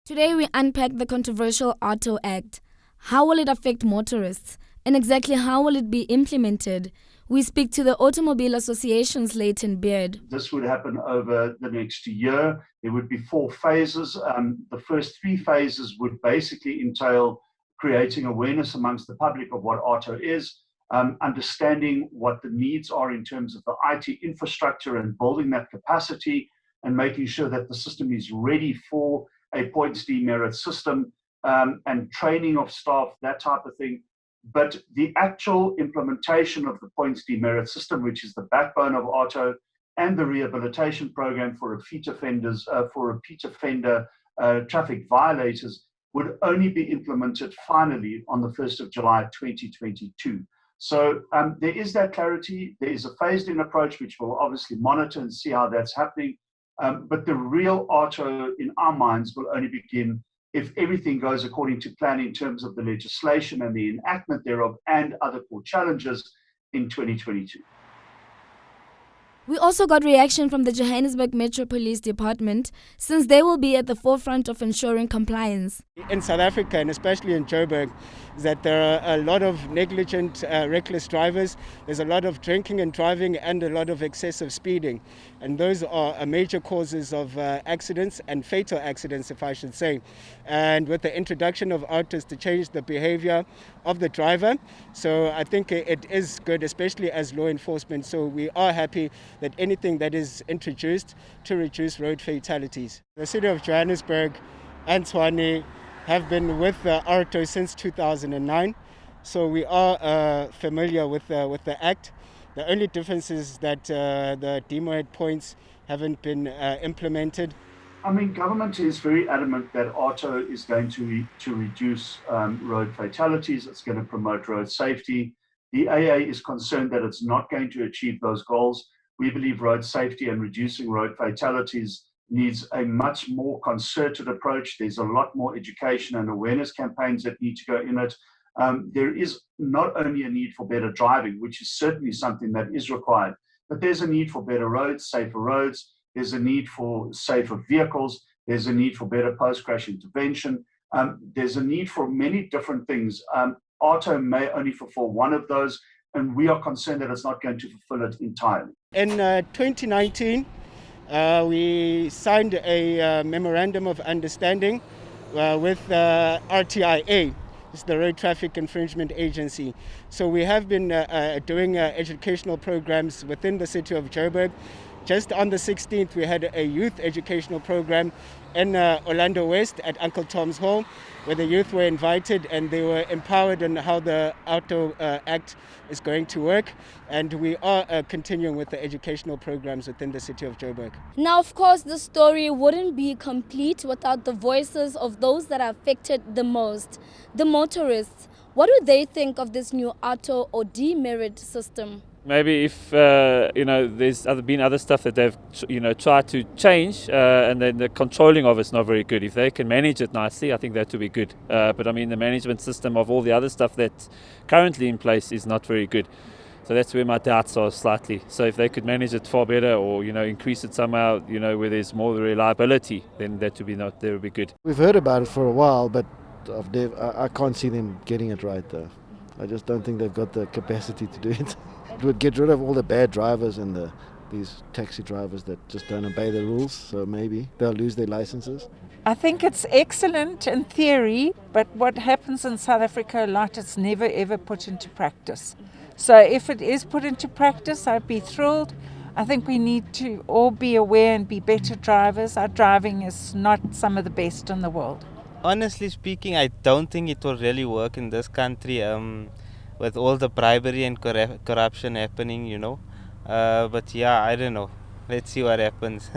Today we unpack the controversial Auto Act. How will it affect motorists? And exactly how will it be implemented? We speak to the Automobile Association's Leighton Beard. This would happen over the next year. There would be 4 phases. The first 3 phases would basically entail creating awareness amongst the public of what auto is, understanding what the needs are in terms of the IT infrastructure and building that capacity and making sure that the system is ready for a points demerit system, and training of staff, that type of thing. But the actual implementation of the points demerit system, which is the backbone of auto, and the rehabilitation program for repeat offenders, traffic violators, would only be implemented finally on the 1st of July 2022. So there is that clarity. There is a phased-in approach, which we'll obviously monitor and see how that's happening. But the real auto, in our minds, will only begin if everything goes according to plan in terms of the legislation and the enactment thereof and other court challenges in 2022. We also got reaction from the Johannesburg Metro Police Department, since they will be at the forefront of ensuring compliance. In South Africa, and especially in Joburg, is that there are a lot of negligent, reckless drivers. There's a lot of drinking and driving and a lot of excessive speeding. And those are major causes of accidents and fatal accidents, if I should say. And with the introduction of autos to change the behavior of the driver, so I think it is good, especially as law enforcement. So we are happy that anything that is introduced to reduce road fatalities. The City of Johannesburg and Tshwane have been with auto since 2009, so we are familiar with the Act. The only difference is that the demerit points haven't been implemented. I mean, government is very adamant that auto is going to reduce road fatalities. It's going to promote road safety. The AA is concerned that it's not going to achieve those goals. We believe road safety and reducing road fatalities needs a much more concerted approach. There's a lot more education and awareness campaigns that need to go in it. There is not only a need for better driving, which is certainly something that is required, but there's a need for better roads, safer roads. There's a need for safer vehicles. There's a need for better post-crash intervention. There's a need for many different things. Auto may only fulfill one of those, and we are concerned that it's not going to fulfill it entirely. In 2019, we signed a memorandum of understanding with RTIA. It's the Road Traffic Infringement Agency. So we have been doing educational programs within the city of Joburg. Just on the 16th, we had a youth educational program in Orlando West at Uncle Tom's Hall, where the youth were invited and they were empowered on how the Auto Act is going to work. And we are continuing with the educational programs within the city of Joburg. Now, of course, the story wouldn't be complete without the voices of those that are affected the most, the motorists. What do they think of this new auto or demerit system? Maybe if there's been other stuff that they've tried to change, and then the controlling of it's not very good. If they can manage it nicely, I think that would be good. But I mean, the management system of all the other stuff that's currently in place is not very good. So that's where my doubts are slightly. So if they could manage it far better, or increase it somehow, where there's more reliability, then that would be good. We've heard about it for a while, but I can't see them getting it right though. I just don't think they've got the capacity to do it. It would get rid of all the bad drivers and these taxi drivers that just don't obey the rules, so maybe they'll lose their licenses. I think it's excellent in theory, but what happens in South Africa a lot, it's never ever put into practice. So if it is put into practice, I'd be thrilled. I think we need to all be aware and be better drivers. Our driving is not some of the best in the world. Honestly speaking, I don't think it will really work in this country. With all the bribery and corruption happening, but yeah, I don't know. Let's see what happens.